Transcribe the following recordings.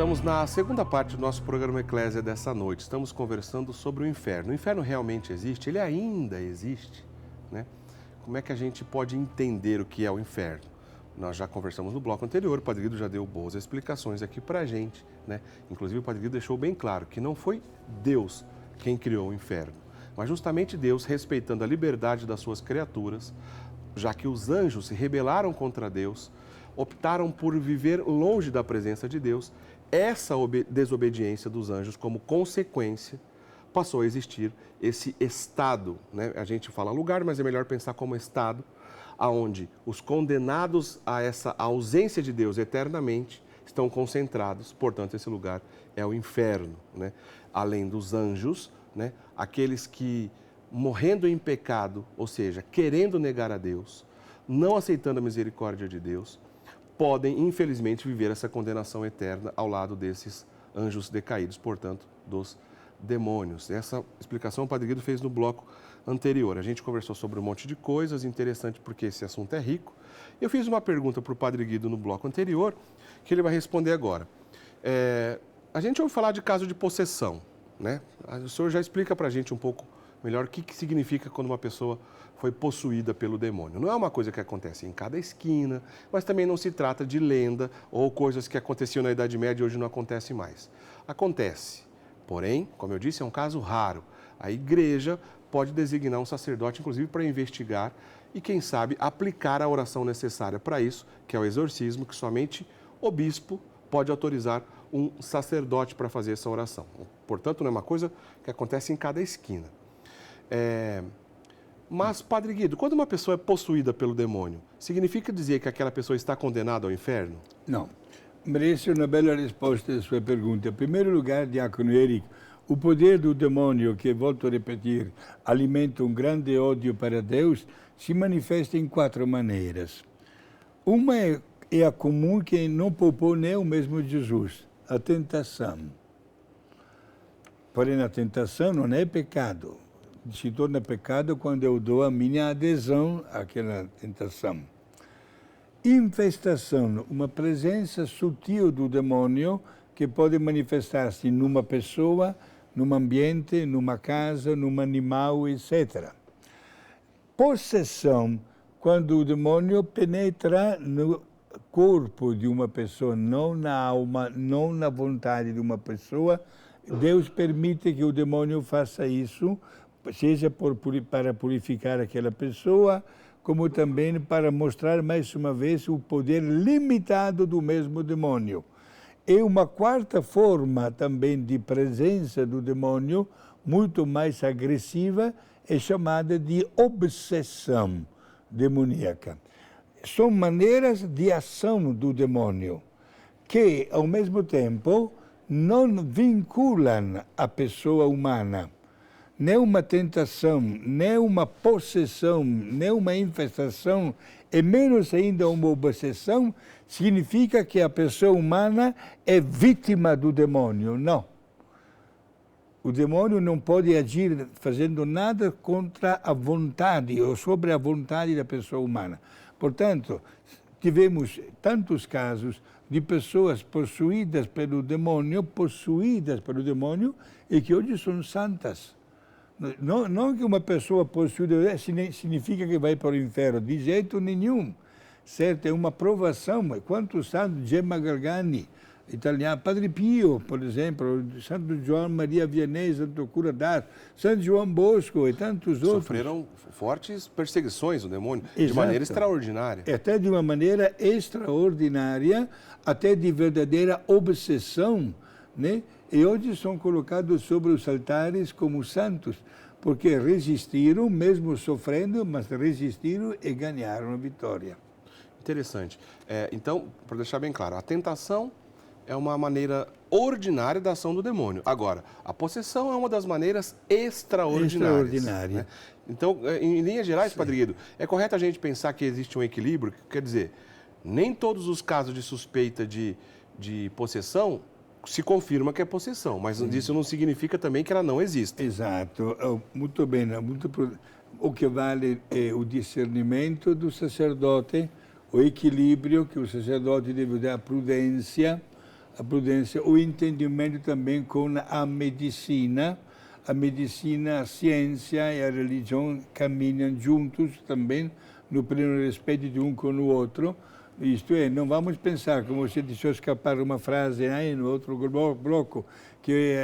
Estamos na segunda parte do nosso programa Eclésia dessa noite. Estamos conversando sobre o inferno. O inferno realmente existe? Ele ainda existe, né? Como é que a gente pode entender o que é o inferno? Nós já conversamos no bloco anterior, o Padre Guido já deu boas explicações aqui pra gente, né? Inclusive o Padre Guido deixou bem claro que não foi Deus quem criou o inferno, mas justamente Deus, respeitando a liberdade das suas criaturas, já que os anjos se rebelaram contra Deus, optaram por viver longe da presença de Deus, essa desobediência dos anjos, como consequência, passou a existir esse estado, né? A gente fala lugar, mas é melhor pensar como estado, aonde os condenados a essa ausência de Deus eternamente estão concentrados, portanto, esse lugar é o inferno, né? Além dos anjos, né? Aqueles que, morrendo em pecado, ou seja, querendo negar a Deus, não aceitando a misericórdia de Deus, podem, infelizmente, viver essa condenação eterna ao lado desses anjos decaídos, portanto, dos demônios. Essa explicação o Padre Guido fez no bloco anterior. A gente conversou sobre um monte de coisas, interessante porque esse assunto é rico. Eu fiz uma pergunta para o Padre Guido no bloco anterior, que ele vai responder agora. A gente ouve falar de caso de possessão, né? O senhor já explica para a gente um pouco melhor o que significa quando uma pessoa foi possuída pelo demônio. Não é uma coisa que acontece em cada esquina, mas também não se trata de lenda ou coisas que aconteciam na Idade Média e hoje não acontecem mais. Acontece, porém, como eu disse, é um caso raro. A igreja pode designar um sacerdote, inclusive, para investigar e, quem sabe, aplicar a oração necessária para isso, que é o exorcismo, que somente o bispo pode autorizar um sacerdote para fazer essa oração. Portanto, não é uma coisa que acontece em cada esquina. Mas, Padre Guido, quando uma pessoa é possuída pelo demônio, significa dizer que aquela pessoa está condenada ao inferno? Não. Merece uma bela resposta à sua pergunta. Em primeiro lugar, Diácono Eric, o poder do demônio, que, volto a repetir, alimenta um grande ódio para Deus, se manifesta em 4 maneiras. Uma é a comum que não poupou nem o mesmo Jesus, a tentação. Porém, a tentação não é pecado. Se torna pecado quando eu dou a minha adesão àquela tentação. Infestação, uma presença sutil do demônio que pode manifestar-se numa pessoa, num ambiente, numa casa, num animal, etc. Possessão, quando o demônio penetra no corpo de uma pessoa, não na alma, não na vontade de uma pessoa. Deus permite que o demônio faça isso, seja para purificar aquela pessoa, como também para mostrar mais uma vez o poder limitado do mesmo demônio. E uma quarta forma também de presença do demônio, muito mais agressiva, é chamada de obsessão demoníaca. São maneiras de ação do demônio que, ao mesmo tempo, não vinculam a pessoa humana. Nem uma tentação, nem uma possessão, nem uma infestação, e menos ainda uma obsessão, significa que a pessoa humana é vítima do demônio. Não. O demônio não pode agir fazendo nada contra a vontade ou sobre a vontade da pessoa humana. Portanto, tivemos tantos casos de pessoas possuídas pelo demônio, e que hoje são santas. Não que uma pessoa possuída significa que vai para o inferno, de jeito nenhum. Certo? É uma provação. Quantos santos, Gemma Galgani, italiano, Padre Pio, por exemplo, Santo João Maria Vianney, Santo Cura d'Ars, Santo João Bosco e tantos outros. Sofreram fortes perseguições do demônio, Exato. De maneira extraordinária. Até de uma maneira extraordinária, até de verdadeira obsessão, né? E hoje são colocados sobre os altares como santos, porque resistiram, mesmo sofrendo, mas resistiram e ganharam a vitória. Interessante. Então, para deixar bem claro, a tentação é uma maneira ordinária da ação do demônio. Agora, a possessão é uma das maneiras extraordinárias. Né? Então, em linhas gerais, Sim. Padre Guido, é correto a gente pensar que existe um equilíbrio? Quer dizer, nem todos os casos de suspeita de possessão se confirma que é possessão, mas isso não significa também que ela não existe. Exato. Muito bem. O que vale é o discernimento do sacerdote, o equilíbrio que o sacerdote deve dar, a prudência, a prudência, o entendimento também com a medicina. A medicina, a ciência e a religião caminham juntos também, no pleno respeito de um com o outro. Isto é, não vamos pensar, como você deixou escapar uma frase aí no outro bloco, que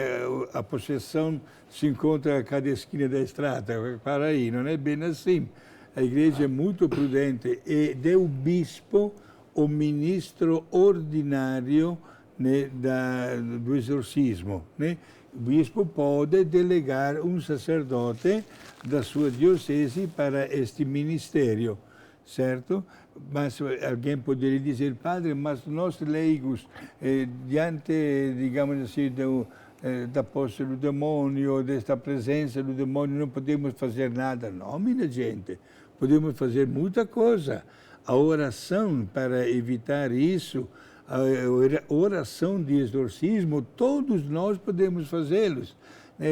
a possessão se encontra a cada esquina da estrada. Para aí, não é bem assim. A igreja é muito prudente e deu bispo o ministro ordinário, né, do exorcismo, né? O bispo pode delegar um sacerdote da sua diocese para este ministério, certo? Mas alguém poderia dizer, padre, mas nós leigos, diante, digamos assim, da posse do demônio, desta presença do demônio, não podemos fazer nada. Não, minha gente, podemos fazer muita coisa. A oração para evitar isso, a oração de exorcismo, todos nós podemos fazê-los.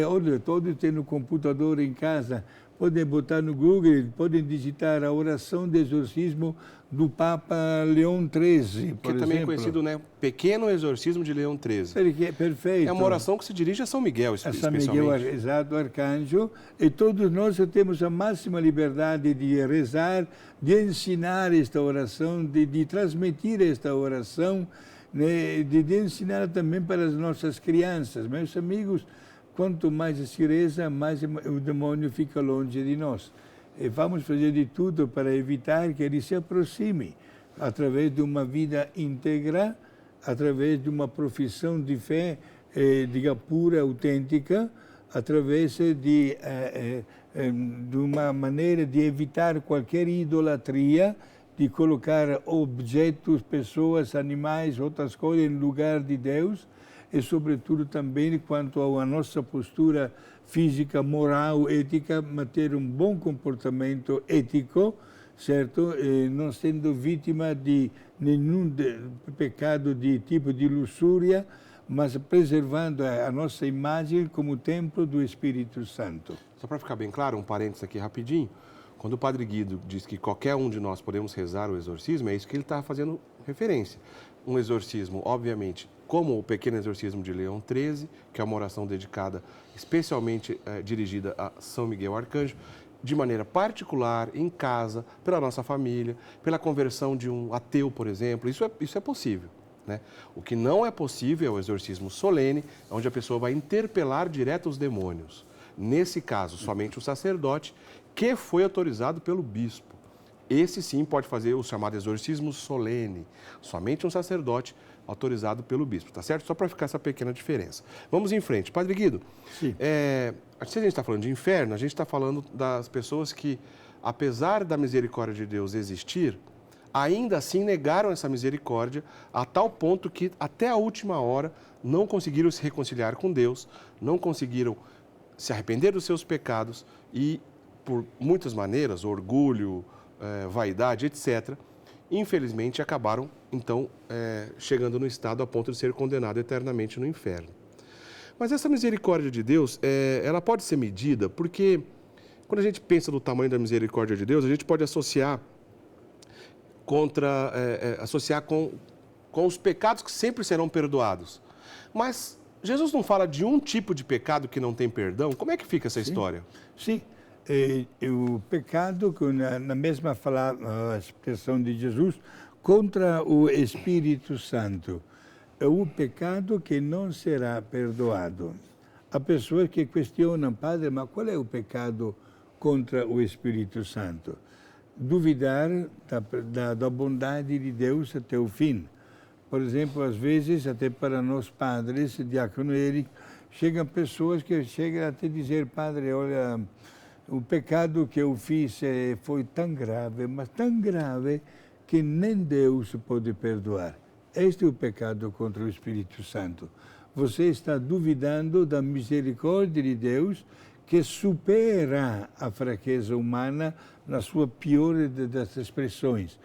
Olha, todos têm no computador em casa, podem botar no Google, podem digitar a oração de exorcismo do Papa Leão XIII, por exemplo. Que também é conhecido, né? Pequeno Exorcismo de Leão XIII. Perfeito. É uma oração que se dirige a São Miguel, especialmente. A São Miguel, exato, arcanjo. E todos nós temos a máxima liberdade de rezar, de ensinar esta oração, de transmitir esta oração, né? de ensinar também para as nossas crianças. Meus amigos, quanto mais se reza, mais o demônio fica longe de nós. E vamos fazer de tudo para evitar que ele se aproxime, através de uma vida íntegra, através de uma profissão de fé, diga, pura, autêntica, através de uma maneira de evitar qualquer idolatria, de colocar objetos, pessoas, animais, outras coisas em lugar de Deus, e, sobretudo, também quanto à nossa postura física, moral, ética, manter um bom comportamento ético, certo? E não sendo vítima de nenhum pecado de tipo de luxúria, mas preservando a nossa imagem como templo do Espírito Santo. Só para ficar bem claro, um parênteses aqui rapidinho, quando o Padre Guido diz que qualquer um de nós podemos rezar o exorcismo, é isso que ele está fazendo referência. Um exorcismo, obviamente, como o Pequeno Exorcismo de Leão XIII, que é uma oração dedicada, especialmente dirigida a São Miguel Arcanjo, de maneira particular, em casa, pela nossa família, pela conversão de um ateu, por exemplo, isso é possível, né? O que não é possível é o exorcismo solene, onde a pessoa vai interpelar direto os demônios. Nesse caso, somente o sacerdote, que foi autorizado pelo bispo. Esse sim pode fazer o chamado exorcismo solene, somente um sacerdote autorizado pelo bispo, tá certo? Só para ficar essa pequena diferença. Vamos em frente. Padre Guido, se a gente está falando de inferno, a gente está falando das pessoas que, apesar da misericórdia de Deus existir, ainda assim negaram essa misericórdia a tal ponto que, até a última hora, não conseguiram se reconciliar com Deus, não conseguiram se arrepender dos seus pecados e, por muitas maneiras, orgulho, vaidade, etc., infelizmente acabaram, então, chegando no estado a ponto de ser condenado eternamente no inferno. Mas essa misericórdia de Deus, ela pode ser medida porque, quando a gente pensa do tamanho da misericórdia de Deus, a gente pode associar com os pecados que sempre serão perdoados. Mas Jesus não fala de um tipo de pecado que não tem perdão? Como é que fica essa história? Sim. O pecado, na mesma expressão de Jesus, contra o Espírito Santo, é o pecado que não será perdoado. Há pessoas que questionam, padre, mas qual é o pecado contra o Espírito Santo? Duvidar da bondade de Deus até o fim. Por exemplo, às vezes, até para nós padres, diácono Eric, chegam pessoas que chegam até dizer, padre, olha, o pecado que eu fiz foi tão grave, mas tão grave, que nem Deus pode perdoar. Este é o pecado contra o Espírito Santo. Você está duvidando da misericórdia de Deus, que supera a fraqueza humana na sua pior das expressões.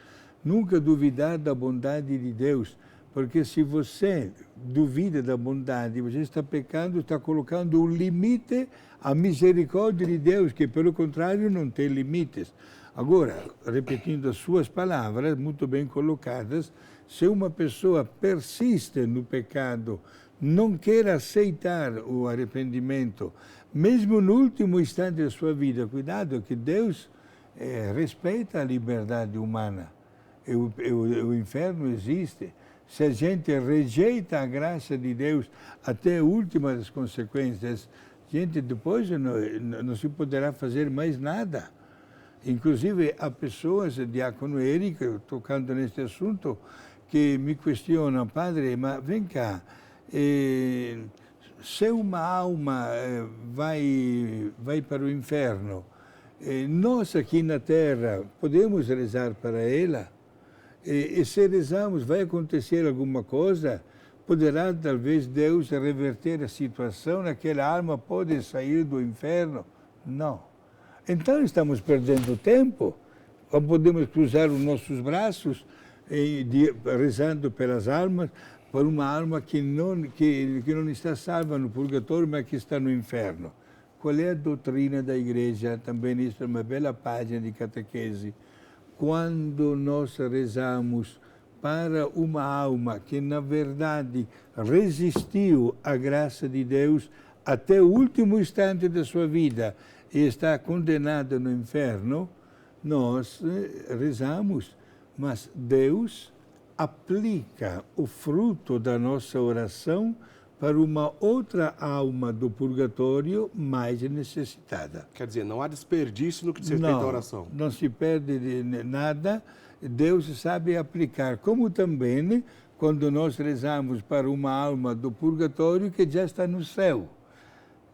Nunca duvidar da bondade de Deus, porque se você duvida da bondade, você está pecando, está colocando um limite à misericórdia de Deus, que pelo contrário não tem limites. Agora, repetindo as suas palavras, muito bem colocadas, se uma pessoa persiste no pecado, não quer aceitar o arrependimento, mesmo no último instante da sua vida, cuidado que Deus respeita a liberdade humana. O inferno existe. Se a gente rejeita a graça de Deus até a última das consequências, gente, depois não se poderá fazer mais nada. Inclusive, há pessoas, diácono Érico, tocando neste assunto, que me questionam, padre, mas vem cá, se uma alma vai para o inferno, nós aqui na Terra podemos rezar para ela? E se rezamos, vai acontecer alguma coisa? Poderá talvez Deus reverter a situação? Aquela alma pode sair do inferno? Não. Então estamos perdendo tempo. Ou podemos cruzar os nossos braços rezando pelas almas, por uma alma que não está salva no purgatório, mas que está no inferno. Qual é a doutrina da igreja? Também isso é uma bela página de catequese. Quando nós rezamos para uma alma que, na verdade, resistiu à graça de Deus até o último instante da sua vida e está condenada no inferno, nós rezamos, mas Deus aplica o fruto da nossa oração para uma outra alma do purgatório mais necessitada. Quer dizer, não há desperdício no que diz respeito à oração. Não se perde nada, Deus sabe aplicar. Como também quando nós rezamos para uma alma do purgatório que já está no céu.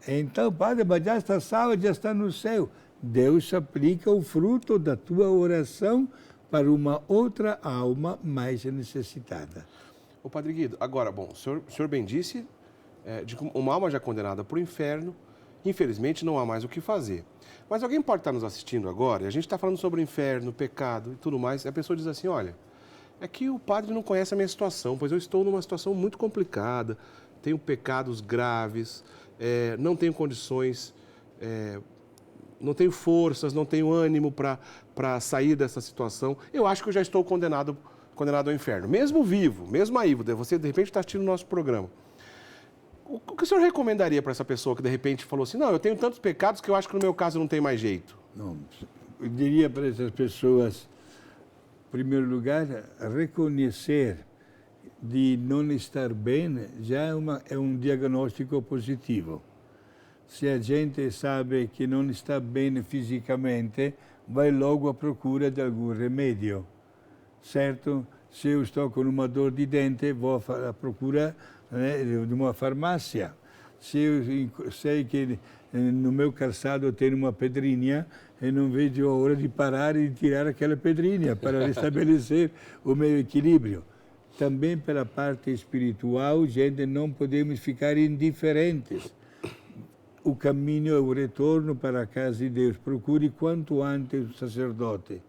Então, padre, mas já está salva, já está no céu. Deus aplica o fruto da tua oração para uma outra alma mais necessitada. Ô, Padre Guido, agora, bom, o senhor bem disse, de uma alma já condenada para o inferno, infelizmente não há mais o que fazer. Mas alguém pode estar nos assistindo agora, e a gente está falando sobre o inferno, pecado e tudo mais, e a pessoa diz assim, olha, é que o padre não conhece a minha situação, pois eu estou numa situação muito complicada, tenho pecados graves, não tenho condições, não tenho forças, não tenho ânimo para sair dessa situação. Eu acho que eu já estou condenado ao inferno. Mesmo vivo, mesmo aí, você de repente está assistindo o nosso programa. O que o senhor recomendaria para essa pessoa que de repente falou assim, não, eu tenho tantos pecados que eu acho que no meu caso não tem mais jeito? Não, eu diria para essas pessoas, em primeiro lugar, reconhecer de não estar bem já é um diagnóstico positivo. Se a gente sabe que não está bem fisicamente, vai logo à procura de algum remédio, certo? Se eu estou com uma dor de dente, vou à procura de uma farmácia. Se eu sei que no meu calçado tem uma pedrinha, eu não vejo a hora de parar e tirar aquela pedrinha para restabelecer o meu equilíbrio. Também pela parte espiritual, gente, não podemos ficar indiferentes. O caminho é o retorno para a casa de Deus. Procure quanto antes o sacerdote.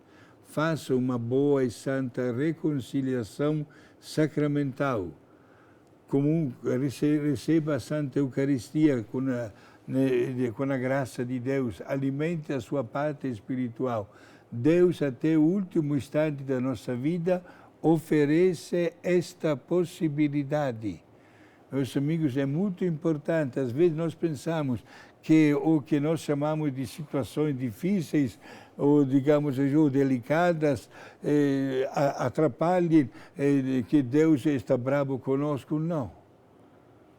Faça uma boa e santa reconciliação sacramental. Receba a Santa Eucaristia com a graça de Deus. Alimente a sua parte espiritual. Deus, até o último instante da nossa vida, oferece esta possibilidade. Meus amigos, é muito importante. Às vezes nós pensamos que o que nós chamamos de situações difíceis ou, digamos, delicadas, atrapalhem, que Deus está bravo conosco. Não,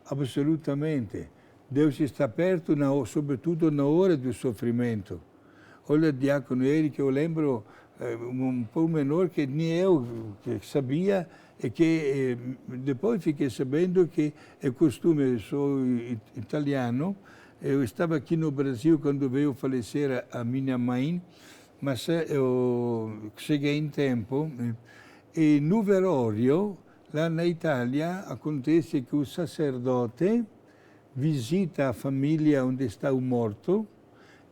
absolutamente. Deus está perto, sobretudo na hora do sofrimento. Olha, diácono Érico, eu lembro um pormenor que nem eu sabia, e que depois fiquei sabendo que é costume, eu sou italiano, eu estava aqui no Brasil quando veio falecer a minha mãe, mas eu cheguei em tempo, e no velório, lá na Itália, acontece que o sacerdote visita a família onde está o morto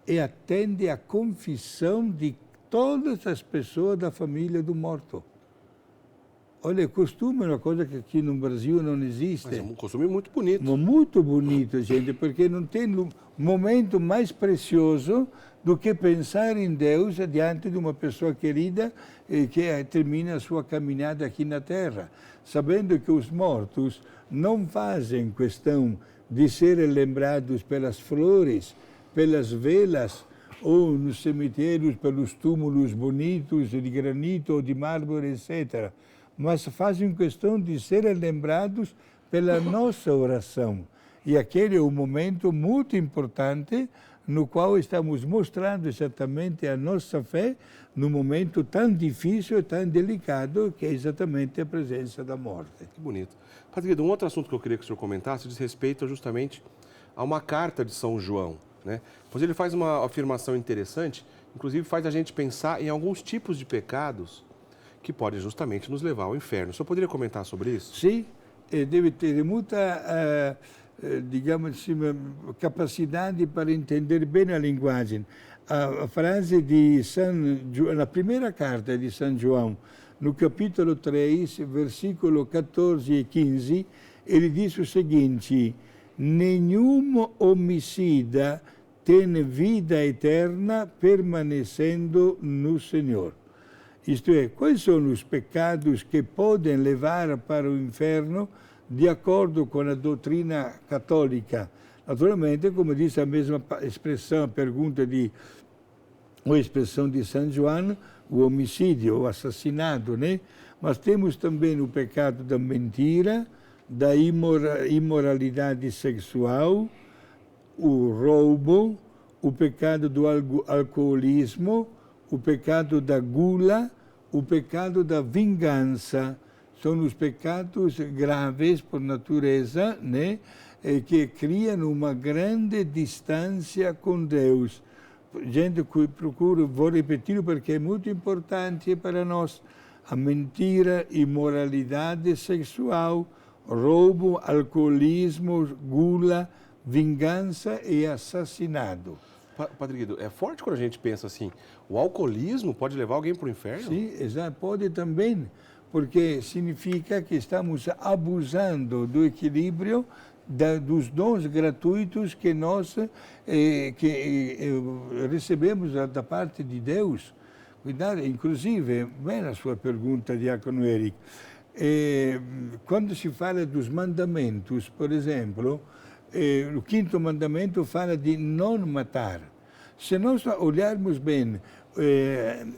e atende a confissão de todas as pessoas da família do morto. Olha, costume é uma coisa que aqui no Brasil não existe. Mas é um costume muito bonito. Muito bonito, gente, porque não tem momento mais precioso do que pensar em Deus diante de uma pessoa querida que termina a sua caminhada aqui na Terra, sabendo que os mortos não fazem questão de serem lembrados pelas flores, pelas velas, ou nos cemitérios pelos túmulos bonitos de granito ou de mármore, etc. Mas fazem questão de serem lembrados pela nossa oração. E aquele é um momento muito importante no qual estamos mostrando exatamente a nossa fé num momento tão difícil e tão delicado que é exatamente a presença da morte. Que bonito. Padre Guido, um outro assunto que eu queria que o senhor comentasse diz respeito justamente a uma carta de São João, né? Pois ele faz uma afirmação interessante, inclusive faz a gente pensar em alguns tipos de pecados que podem justamente nos levar ao inferno. O senhor poderia comentar sobre isso? Sim, deve ter muita, digamos assim, capacidade para entender bem a linguagem. A frase de na primeira carta de São João, no capítulo 3, versículo 14 e 15, ele diz o seguinte: nenhum homicida tem vida eterna permanecendo no Senhor. Isto é, quais são os pecados que podem levar para o inferno de acordo com a doutrina católica? Naturalmente, como diz a mesma expressão, a pergunta ou a expressão de São João, o homicídio, o assassinato, né? Mas temos também o pecado da mentira, da imoralidade sexual, o roubo, o pecado do alcoolismo, o pecado da gula, o pecado da vingança. São os pecados graves por natureza, né? Que criam uma grande distância com Deus. Gente que procura, vou repetir porque é muito importante para nós, a mentira, imoralidade sexual, roubo, alcoolismo, gula, vingança e assassinato. Padre Guido, é forte quando a gente pensa assim, o alcoolismo pode levar alguém para o inferno? Sim, exato, pode também, porque significa que estamos abusando do equilíbrio dos dons gratuitos que nós recebemos da parte de Deus. Cuidado, inclusive, bem a sua pergunta, Diácono Eric, quando se fala dos mandamentos, por exemplo, o quinto mandamento fala de não matar. Se nós olharmos bem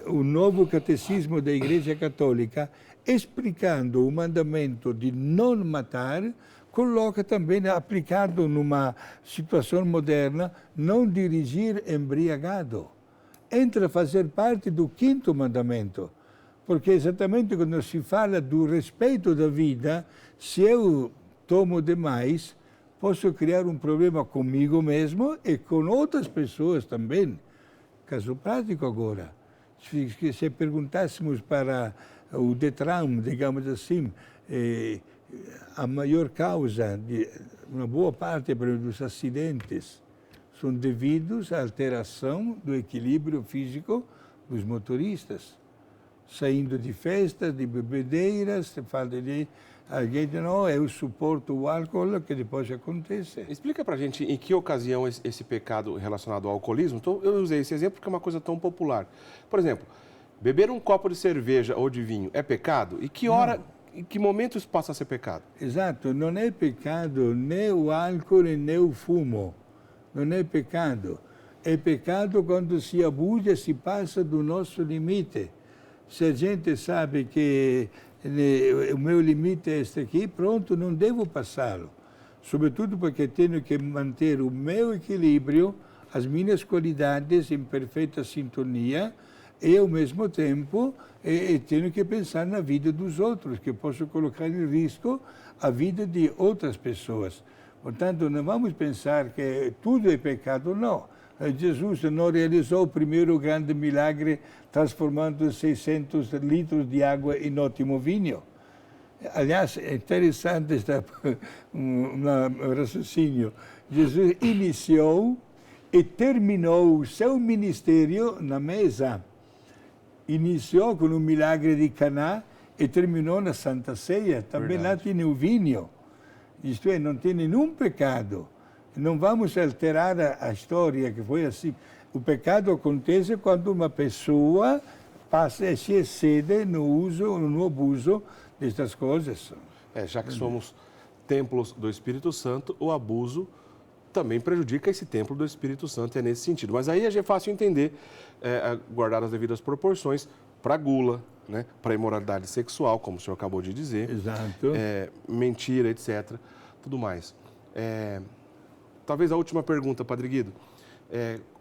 o novo catecismo da Igreja Católica, explicando o mandamento de não matar, coloca também, aplicado numa situação moderna, não dirigir embriagado. Entra a fazer parte do quinto mandamento. Porque exatamente quando se fala do respeito da vida, se eu tomo demais, posso criar um problema comigo mesmo e com outras pessoas também. Caso prático agora, se perguntássemos para o Detran, digamos assim, a maior causa de uma boa parte dos acidentes são devidos à alteração do equilíbrio físico dos motoristas. Saindo de festas, de bebedeiras, se fala de alguém diz, não, eu suporto o álcool, que depois acontece. Explica pra gente em que ocasião esse pecado relacionado ao alcoolismo, então, eu usei esse exemplo porque é uma coisa tão popular. Por exemplo, beber um copo de cerveja ou de vinho é pecado? E que hora, em que momento isso passa a ser pecado? Exato, não é pecado nem o álcool nem o fumo. Não é pecado. É pecado quando se abusa, se passa do nosso limite. Se a gente sabe que o meu limite é este aqui, pronto, não devo passá-lo. Sobretudo porque tenho que manter o meu equilíbrio, as minhas qualidades em perfeita sintonia e, ao mesmo tempo, tenho que pensar na vida dos outros, que posso colocar em risco a vida de outras pessoas. Portanto, não vamos pensar que tudo é pecado, não. Jesus não realizou o primeiro grande milagre transformando 600 litros de água em ótimo vinho. Aliás, é interessante um raciocínio. Jesus iniciou e terminou o seu ministério na mesa. Iniciou com o milagre de Caná e terminou na Santa Ceia. Também lá tem o vinho. Isto é, não tem nenhum pecado. Não vamos alterar a história que foi assim. O pecado acontece quando uma pessoa passa e se excede no uso, no abuso destas coisas. Já que somos templos do Espírito Santo, o abuso também prejudica esse templo do Espírito Santo, é nesse sentido. Mas aí é fácil entender, guardar as devidas proporções, para gula, né? Para imoralidade sexual, como o senhor acabou de dizer. Exato. Mentira, etc. Tudo mais. Talvez a última pergunta, Padre Guido.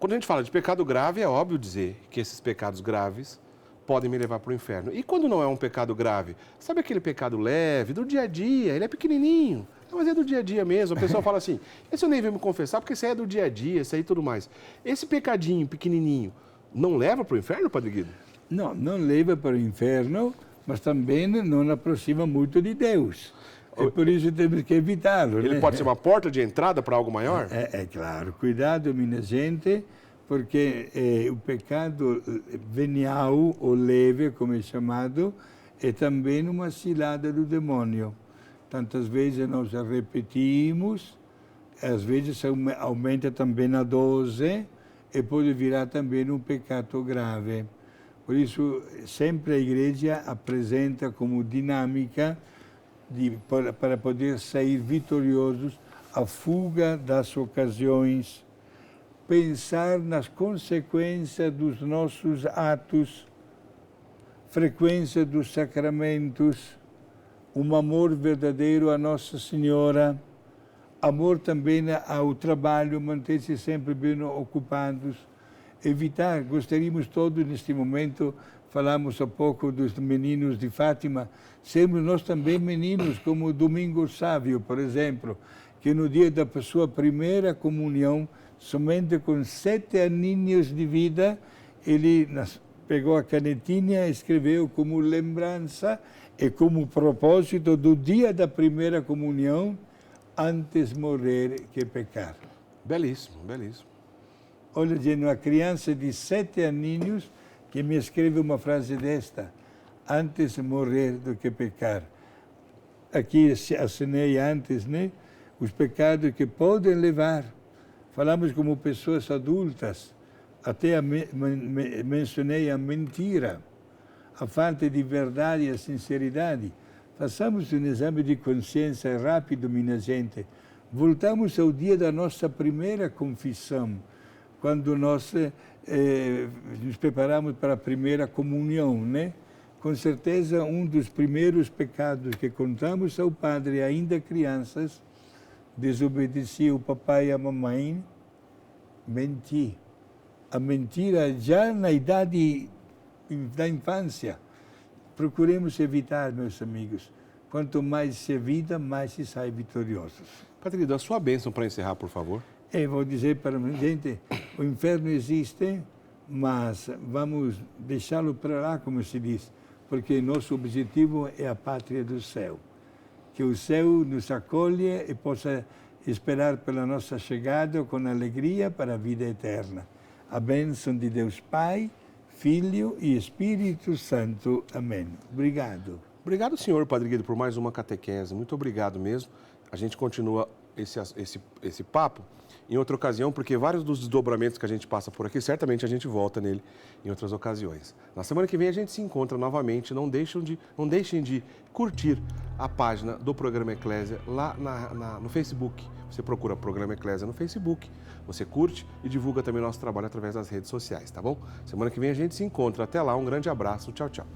Quando a gente fala de pecado grave, é óbvio dizer que esses pecados graves podem me levar para o inferno. E quando não é um pecado grave? Sabe aquele pecado leve, do dia a dia, ele é pequenininho, mas é do dia a dia mesmo. A pessoa fala assim, esse eu nem venho me confessar, porque esse aí é do dia a dia, esse aí tudo mais. Esse pecadinho pequenininho não leva para o inferno, Padre Guido? Não, não leva para o inferno, mas também não aproxima muito de Deus. É por isso que temos que evitá-lo. Ele pode ser uma porta de entrada para algo maior? É claro. Cuidado, minha gente, porque o pecado venial, ou leve, como é chamado, é também uma cilada do demônio. Tantas vezes nós repetimos, às vezes aumenta também a dose e pode virar também um pecado grave. Por isso, sempre a igreja apresenta como dinâmica para poder sair vitoriosos a fuga das ocasiões, pensar nas consequências dos nossos atos, frequência dos sacramentos, um amor verdadeiro à Nossa Senhora, amor também ao trabalho, manter-se sempre bem ocupados, evitar, gostaríamos todos neste momento, falamos há pouco dos meninos de Fátima, sermos nós também meninos, como o Domingos Sávio, por exemplo, que no dia da sua primeira comunhão, somente com 7 aninhos de vida, ele pegou a canetinha e escreveu como lembrança e como propósito do dia da primeira comunhão, antes morrer que pecar. Belíssimo, belíssimo. Olha, uma criança de 7 aninhos que me escreve uma frase desta, antes morrer do que pecar. Aqui assinei antes, né? Os pecados que podem levar. Falamos como pessoas adultas, até mencionei a mentira, a falta de verdade e a sinceridade. Façamos um exame de consciência rápido, minha gente. Voltamos ao dia da nossa primeira confissão, quando nós nos preparamos para a primeira comunhão, né? Com certeza, um dos primeiros pecados que contamos ao padre, ainda crianças, desobedeci o papai e a mamãe, menti. A mentira já na idade da infância. Procuremos evitar, meus amigos. Quanto mais se evita, mais se sai vitoriosos. Padre Guido, a sua bênção para encerrar, por favor. Vou dizer para a gente, o inferno existe, mas vamos deixá-lo para lá, como se diz, porque nosso objetivo é a pátria do céu. Que o céu nos acolha e possa esperar pela nossa chegada com alegria para a vida eterna. A bênção de Deus Pai, Filho e Espírito Santo. Amém. Obrigado. Obrigado, senhor Padre Guido, por mais uma catequese. Muito obrigado mesmo. A gente continua esse papo em outra ocasião, porque vários dos desdobramentos que a gente passa por aqui, certamente a gente volta nele em outras ocasiões. Na semana que vem a gente se encontra novamente. Não deixem de curtir a página do Programa Eclésia lá no Facebook. Você procura Programa Eclésia no Facebook, você curte e divulga também o nosso trabalho através das redes sociais, tá bom? Semana que vem a gente se encontra. Até lá, um grande abraço. Tchau, tchau.